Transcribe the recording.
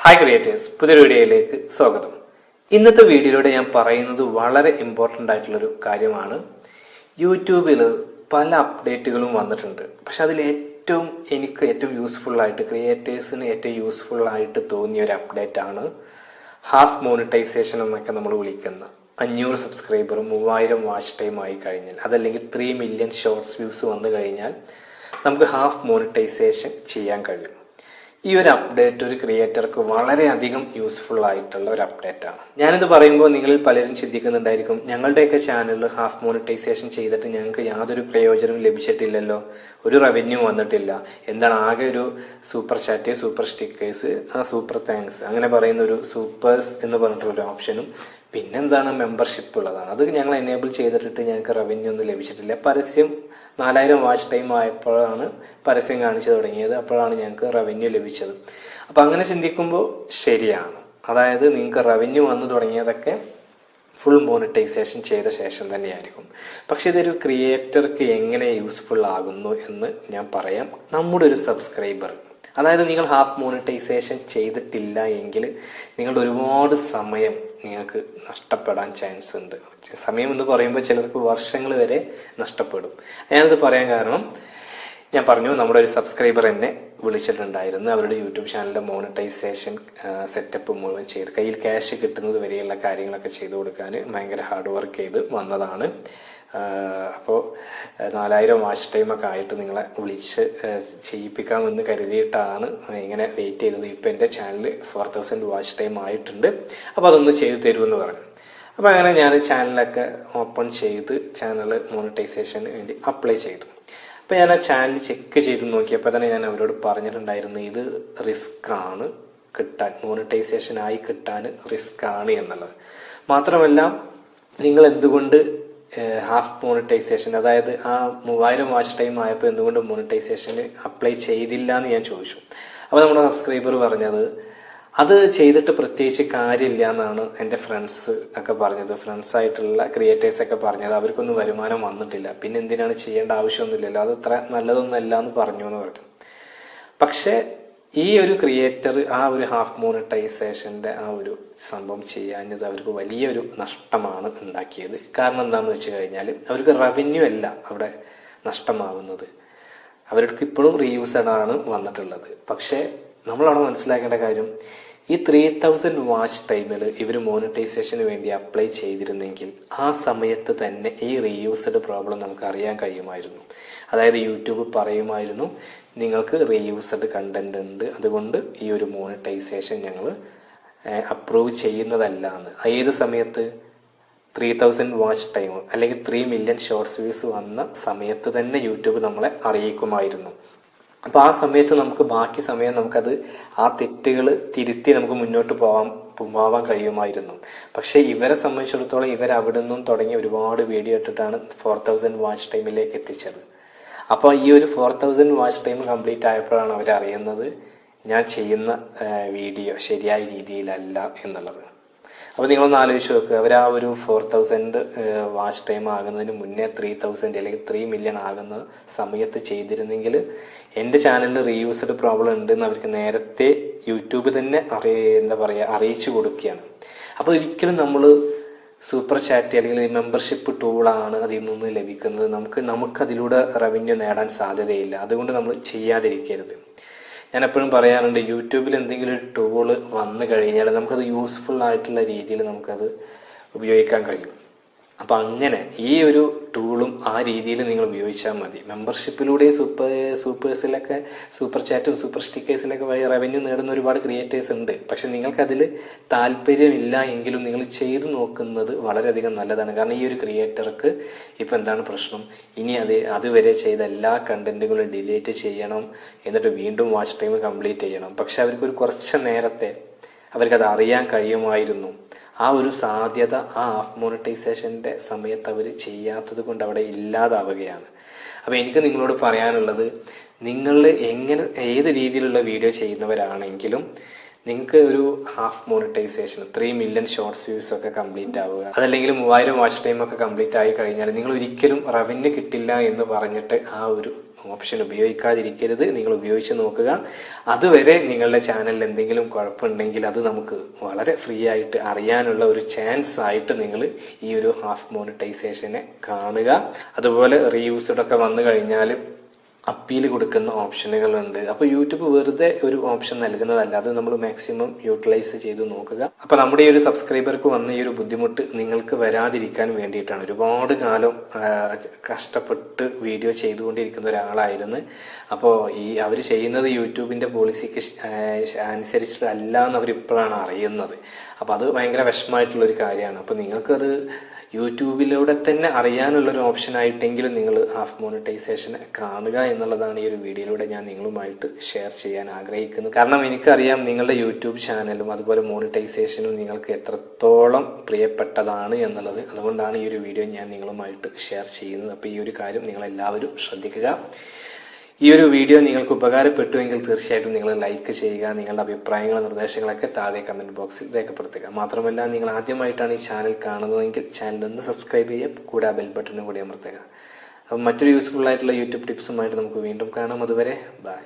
Hi creators, പുതിയൊരു വീഡിയോയിലേക്ക് സ്വാഗതം. ഇന്നത്തെ വീഡിയോയിലൂടെ ഞാൻ പറയുന്നത് വളരെ ഇമ്പോർട്ടൻ്റ് ആയിട്ടുള്ളൊരു കാര്യമാണ്. യൂട്യൂബിൽ പല അപ്ഡേറ്റുകളും വന്നിട്ടുണ്ട്. പക്ഷെ അതിൽ എനിക്ക് ഏറ്റവും യൂസ്ഫുള്ളായിട്ട്, ക്രിയേറ്റേഴ്സിന് ഏറ്റവും യൂസ്ഫുള്ളായിട്ട് തോന്നിയ ഒരു അപ്ഡേറ്റാണ് ഹാഫ് മോണിറ്റൈസേഷൻ എന്നൊക്കെ നമ്മൾ വിളിക്കുന്ന 500 സബ്സ്ക്രൈബറും 3000 വാച്ച് ടൈം ആയി കഴിഞ്ഞാൽ, അതല്ലെങ്കിൽ 3 മില്യൺ ഷോർട്സ് വ്യൂസ് വന്നു കഴിഞ്ഞാൽ നമുക്ക് ഹാഫ് മോണിറ്റൈസേഷൻ ചെയ്യാൻ കഴിയും. ഈ ഒരു അപ്ഡേറ്റ് ഒരു ക്രിയേറ്റർക്ക് വളരെയധികം യൂസ്ഫുൾ ആയിട്ടുള്ള ഒരു അപ്ഡേറ്റാണ്. ഞാനിത് പറയുമ്പോൾ നിങ്ങളിൽ പലരും ചിന്തിക്കുന്നുണ്ടായിരിക്കും, ഞങ്ങളുടെയൊക്കെ ചാനലിൽ ഹാഫ് മോണിറ്റൈസേഷൻ ചെയ്തിട്ട് ഞങ്ങൾക്ക് യാതൊരു പ്രയോജനവും ലഭിച്ചിട്ടില്ലല്ലോ, ഒരു റവന്യൂ വന്നിട്ടില്ല, എന്താണ് ആകെ ഒരു super chat, super stickers, super thanks അങ്ങനെ പറയുന്ന ഒരു സൂപ്പേഴ്സ് എന്ന് പറഞ്ഞിട്ടുള്ളൊരു ഓപ്ഷനും പിന്നെന്താണ് മെമ്പർഷിപ്പ് ഉള്ളതാണ്. അത് ഞങ്ങൾ എനേബിൾ ചെയ്തിട്ട് ഞങ്ങൾക്ക് റവന്യൂ ഒന്നും ലഭിച്ചിട്ടില്ല. പരസ്യം 4000 വാച്ച് ടൈം ആയപ്പോഴാണ് പരസ്യം കാണിച്ചു തുടങ്ങിയത്, അപ്പോഴാണ് ഞങ്ങൾക്ക് റവന്യൂ ലഭിച്ചത്. അപ്പം അങ്ങനെ ചിന്തിക്കുമ്പോൾ ശരിയാണ്. അതായത് നിങ്ങൾക്ക് റവന്യൂ വന്നു തുടങ്ങിയതൊക്കെ ഫുൾ മോണിറ്റൈസേഷൻ ചെയ്ത ശേഷം തന്നെയായിരിക്കും. പക്ഷെ ഇതൊരു ക്രിയേറ്റർക്ക് എങ്ങനെ യൂസ്ഫുൾ ആകുന്നു എന്ന് ഞാൻ പറയാം. നമ്മുടെ ഒരു സബ്സ്ക്രൈബർ, അതായത് നിങ്ങൾ ഹാഫ് മോണിറ്റൈസേഷൻ ചെയ്തിട്ടില്ല എങ്കിൽ നിങ്ങളുടെ ഒരുപാട് സമയം നിങ്ങൾക്ക് നഷ്ടപ്പെടാൻ ചാൻസ് ഉണ്ട്. സമയം എന്ന് പറയുമ്പോൾ ചിലർക്ക് വർഷങ്ങൾ വരെ നഷ്ടപ്പെടും. ഞാനത് പറയാൻ കാരണം, ഞാൻ പറഞ്ഞു, നമ്മുടെ ഒരു സബ്സ്ക്രൈബർ എന്നെ വിളിച്ചിട്ടുണ്ടായിരുന്നു. അവരുടെ യൂട്യൂബ് ചാനലിൻ്റെ മോണിറ്റൈസേഷൻ സെറ്റപ്പ് മുഴുവൻ ചെയ്ത് കയ്യിൽ ക്യാഷ് കിട്ടുന്നത് വരെയുള്ള കാര്യങ്ങളൊക്കെ ചെയ്തു കൊടുക്കാൻ ഭയങ്കര ഹാർഡ് വർക്ക് ചെയ്ത് വന്നതാണ്. അപ്പോൾ 4000 വാച്ച് ടൈമൊക്കെ ആയിട്ട് നിങ്ങളെ വിളിച്ച് ചെയ്യിപ്പിക്കാമെന്ന് കരുതിയിട്ടാണ് ഇങ്ങനെ വെയിറ്റ് ചെയ്തത്. ഇപ്പോൾ എൻ്റെ ചാനൽ 4000 വാച്ച് ടൈം ആയിട്ടുണ്ട്, അപ്പോൾ അതൊന്ന് ചെയ്തു തരുമെന്ന് പറഞ്ഞു. അപ്പോൾ അങ്ങനെ ഞാൻ ചാനലൊക്കെ ഓപ്പൺ ചെയ്ത് ചാനൽ മോണിറ്റൈസേഷന് വേണ്ടി അപ്ലൈ ചെയ്തു. അപ്പോൾ ഞാൻ ആ ചാനൽ ചെക്ക് ചെയ്ത് നോക്കിയപ്പോൾ തന്നെ ഞാൻ അവരോട് പറഞ്ഞിട്ടുണ്ടായിരുന്നു, ഇത് റിസ്ക് ആണ് കിട്ടാൻ, മോണിറ്റൈസേഷൻ ആയി കിട്ടാൻ റിസ്ക് ആണ് എന്നുള്ളത്. മാത്രമല്ല, നിങ്ങൾ എന്തുകൊണ്ട് ഹാഫ് മോണിറ്റൈസേഷൻ, അതായത് ആ 3000 വാച്ച് ടൈം ആയപ്പോൾ എന്തുകൊണ്ട് മോണിറ്റൈസേഷന് അപ്ലൈ ചെയ്തില്ല എന്ന് ഞാൻ ചോദിച്ചു. അപ്പോൾ നമ്മുടെ സബ്സ്ക്രൈബർ പറഞ്ഞത്, അത് ചെയ്തിട്ട് പ്രത്യേകിച്ച് കാര്യമില്ല എന്നാണ് എൻ്റെ ഫ്രണ്ട്സ് ഒക്കെ പറഞ്ഞത്. ഫ്രണ്ട്സായിട്ടുള്ള ക്രിയേറ്റേഴ്സൊക്കെ പറഞ്ഞത്, അവർക്കൊന്നും വരുമാനം വന്നിട്ടില്ല, പിന്നെ എന്തിനാണ് ചെയ്യേണ്ട ആവശ്യമൊന്നുമില്ലല്ലോ, അത് അത്ര നല്ലതൊന്നുമല്ല എന്ന് പറഞ്ഞു എന്ന് പറഞ്ഞു. പക്ഷേ ഈ ഒരു ക്രിയേറ്റർ ആ ഒരു ഹാഫ് മോണിറ്റൈസേഷൻ്റെ ആ ഒരു സംഭവം ചെയ്യാഞ്ഞത് അവർക്ക് വലിയൊരു നഷ്ടമാണ് ഉണ്ടാക്കിയത്. കാരണം എന്താണെന്ന് വെച്ച് കഴിഞ്ഞാൽ, അവർക്ക് റവന്യൂ അല്ല അവിടെ നഷ്ടമാവുന്നത്, അവർക്ക് ഇപ്പോഴും റീയൂസഡ് ആണ് വന്നിട്ടുള്ളത്. പക്ഷേ നമ്മളവിടെ മനസ്സിലാക്കേണ്ട കാര്യം, ഈ 3000 വാച്ച് ടൈമിൽ ഇവർ മോണിറ്റൈസേഷന് വേണ്ടി അപ്ലൈ ചെയ്തിരുന്നെങ്കിൽ ആ സമയത്ത് തന്നെ ഈ റീയൂസ്ഡ് പ്രോബ്ലം നമുക്ക് അറിയാൻ കഴിയുമായിരുന്നു. അതായത് യൂട്യൂബ് പറയുമായിരുന്നു, നിങ്ങൾക്ക് റീയൂസ്ഡ് കണ്ടന്റ് ഉണ്ട്, അതുകൊണ്ട് ഈ ഒരു മോണിറ്റൈസേഷൻ ഞങ്ങൾ അപ്രൂവ് ചെയ്യുന്നതല്ല എന്ന്. ഏത് സമയത്ത്? 3000 വാച്ച് ടൈം അല്ലെങ്കിൽ 3 മില്യൺ ഷോർട്സ് വ്യൂസ് വന്ന സമയത്ത് തന്നെ യൂട്യൂബ് നമ്മളെ അറിയിക്കുമായിരുന്നു. അപ്പോൾ ആ സമയത്ത് നമുക്ക് ബാക്കി സമയം നമുക്കത് ആ തെറ്റുകൾ തിരുത്തി നമുക്ക് മുന്നോട്ട് പോവാൻ കഴിയുമായിരുന്നു. പക്ഷേ ഇവരെ സംബന്ധിച്ചിടത്തോളം ഇവർ അവിടെ നിന്നും തുടങ്ങി ഒരുപാട് വീഡിയോ ഇട്ടിട്ടാണ് 4000 വാച്ച് ടൈമിലേക്ക് എത്തിച്ചത്. അപ്പോൾ ഈ ഒരു 4000 വാച്ച് ടൈം കംപ്ലീറ്റ് ആയപ്പോഴാണ് അവരറിയുന്നത് ഞാൻ ചെയ്യുന്ന വീഡിയോ ശരിയായ രീതിയിലല്ല എന്നുള്ളത്. അപ്പോൾ നിങ്ങളൊന്ന് ആലോചിച്ച് നോക്കുക, അവർ ആ ഒരു 4000 വാച്ച് ടൈം ആകുന്നതിന് മുന്നേ 3000 അല്ലെങ്കിൽ 3 മില്യൺ ആകുന്ന സമയത്ത് ചെയ്തിരുന്നെങ്കിൽ എൻ്റെ ചാനലിൽ റീയൂസ്ഡ് പ്രോബ്ലം ഉണ്ടെന്ന് അവർക്ക് നേരത്തെ യൂട്യൂബ് തന്നെ അറിയിച്ചു കൊടുക്കുകയാണ്. അപ്പോൾ ഒരിക്കലും നമ്മൾ സൂപ്പർ ചാറ്റ് അല്ലെങ്കിൽ മെമ്പർഷിപ്പ് ടൂളാണ് അതിൽ നിന്ന് ലഭിക്കുന്നത്, നമുക്കതിലൂടെ റവന്യൂ നേടാൻ സാധ്യതയില്ല. അതുകൊണ്ട് നമ്മൾ ചെയ്യാതിരിക്കരുത്. ഞാൻ എപ്പോഴും പറയാറുണ്ട്, യൂട്യൂബിൽ എന്തെങ്കിലും ഒരു ടൂള് വന്നു കഴിഞ്ഞാൽ നമുക്കത് യൂസ്ഫുൾ ആയിട്ടുള്ള രീതിയിൽ നമുക്കത് ഉപയോഗിക്കാൻ കഴിയും. അപ്പം അങ്ങനെ ഈ ഒരു ടൂളും ആ രീതിയിൽ നിങ്ങൾ ഉപയോഗിച്ചാൽ മതി. മെമ്പർഷിപ്പിലൂടെയും സൂപ്പേഴ്സിലൊക്കെ, സൂപ്പർ ചാറ്റും സൂപ്പർ സ്റ്റിക്കേഴ്സിലൊക്കെ വഴി റവന്യൂ നേടുന്ന ഒരുപാട് ക്രിയേറ്റേഴ്സ് ഉണ്ട്. പക്ഷെ നിങ്ങൾക്കതിൽ താല്പര്യമില്ല എങ്കിലും നിങ്ങൾ ചെയ്തു നോക്കുന്നത് വളരെയധികം നല്ലതാണ്. കാരണം ഈ ഒരു ക്രിയേറ്റർക്ക് ഇപ്പം എന്താണ് പ്രശ്നം, ഇനി അതുവരെ ചെയ്ത എല്ലാ കണ്ടന്റുകളും ഡിലീറ്റ് ചെയ്യണം, എന്നിട്ട് വീണ്ടും വാച്ച് ടൈം കംപ്ലീറ്റ് ചെയ്യണം. പക്ഷെ അവർക്കൊരു കുറച്ച് നേരത്തെ അവർക്കത് അറിയാൻ കഴിയുമായിരുന്നു. ആ ഒരു സാധ്യത ആ ഹാഫ് മോണിറ്റൈസേഷൻ്റെ സമയത്ത് അവർ ചെയ്യാത്തത് കൊണ്ട് അവിടെ ഇല്ലാതാവുകയാണ്. അപ്പോൾ എനിക്ക് നിങ്ങളോട് പറയാനുള്ളത്, നിങ്ങൾ ഏത് രീതിയിലുള്ള വീഡിയോ ചെയ്യുന്നവരാണെങ്കിലും നിങ്ങൾക്ക് ഒരു half monetisation 3 million shorts views ഒക്കെ കംപ്ലീറ്റ് ആവുക, അതല്ലെങ്കിൽ 3000 വാച്ച് ടൈം ഒക്കെ കംപ്ലീറ്റ് ആയി കഴിഞ്ഞാൽ നിങ്ങൾ ഒരിക്കലും റവന്യൂ കിട്ടില്ല എന്ന് പറഞ്ഞിട്ട് ആ ഒരു ഓപ്ഷൻ ഉപയോഗിക്കാതിരിക്കരുത്. നിങ്ങൾ ഉപയോഗിച്ച് നോക്കുക. അതുവരെ നിങ്ങളുടെ ചാനലിൽ എന്തെങ്കിലും കുഴപ്പമുണ്ടെങ്കിൽ അത് നമുക്ക് വളരെ ഫ്രീ ആയിട്ട് അറിയാനുള്ള ഒരു ചാൻസ് ആയിട്ട് നിങ്ങൾ ഈ ഒരു ഹാഫ് മോണിറ്റൈസേഷനെ കാണുക. അതുപോലെ റീയൂസ്ഡ് ഒക്കെ വന്നു കഴിഞ്ഞാൽ അപ്പീൽ കൊടുക്കുന്ന ഓപ്ഷനുകളുണ്ട്. അപ്പോൾ യൂട്യൂബ് വെറുതെ ഒരു ഓപ്ഷൻ നൽകുന്നതല്ല, അത് നമ്മൾ മാക്സിമം യൂട്ടിലൈസ് ചെയ്ത് നോക്കുക. അപ്പോൾ നമ്മുടെ ഈ ഒരു സബ്സ്ക്രൈബർക്ക് വന്ന ഈ ഒരു ബുദ്ധിമുട്ട് നിങ്ങൾക്ക് വരാതിരിക്കാൻ വേണ്ടിയിട്ടാണ്. ഒരുപാട് കാലം കഷ്ടപ്പെട്ട് വീഡിയോ ചെയ്തുകൊണ്ടിരിക്കുന്ന ഒരാളായിരുന്നു. അപ്പോൾ അവർ ചെയ്യുന്നത് യൂട്യൂബിൻ്റെ പോളിസിക്ക് അനുസരിച്ചിട്ടല്ല എന്ന് അവരിപ്പോഴാണ് അറിയുന്നത്. അപ്പോൾ അത് ഭയങ്കര വിഷമമായിട്ടുള്ളൊരു കാര്യമാണ്. അപ്പോൾ നിങ്ങൾക്കത് യൂട്യൂബിലൂടെ തന്നെ അറിയാനുള്ളൊരു ഓപ്ഷനായിട്ടെങ്കിലും നിങ്ങൾ ഹാഫ് മോണിറ്റൈസേഷൻ കാണുക എന്നുള്ളതാണ് ഈ ഒരു വീഡിയോയിലൂടെ ഞാൻ നിങ്ങളുമായിട്ട് ഷെയർ ചെയ്യാൻ ആഗ്രഹിക്കുന്നത്. കാരണം എനിക്കറിയാം നിങ്ങളുടെ യൂട്യൂബ് ചാനലും അതുപോലെ മോണിറ്റൈസേഷനും നിങ്ങൾക്ക് എത്രത്തോളം പ്രിയപ്പെട്ടതാണ് എന്നുള്ളത്. അതുകൊണ്ടാണ് ഈ ഒരു വീഡിയോ ഞാൻ നിങ്ങളുമായിട്ട് ഷെയർ ചെയ്യുന്നത്. അപ്പോൾ ഈ ഒരു കാര്യം നിങ്ങളെല്ലാവരും ശ്രദ്ധിക്കുക. ഈ ഒരു വീഡിയോ നിങ്ങൾക്ക് ഉപകാരപ്പെട്ടുവെങ്കിൽ തീർച്ചയായിട്ടും നിങ്ങൾ ലൈക്ക് ചെയ്യുക. നിങ്ങളുടെ അഭിപ്രായങ്ങളും നിർദ്ദേശങ്ങളൊക്കെ താഴെ കമൻറ്റ് ബോക്സിൽ രേഖപ്പെടുത്തുക. മാത്രമല്ല നിങ്ങൾ ആദ്യമായിട്ടാണ് ഈ ചാനൽ കാണുന്നതെങ്കിൽ ചാനലൊന്ന് സബ്സ്ക്രൈബ് ചെയ്യുക, കൂടെ ബെൽ ബട്ടണും കൂടി അമർത്തുക. അപ്പം മറ്റൊരു യൂസ്ഫുൾ ആയിട്ടുള്ള യൂട്യൂബ് ടിപ്സുമായിട്ട് നമുക്ക് വീണ്ടും കാണാം. അതുവരെ ബൈ.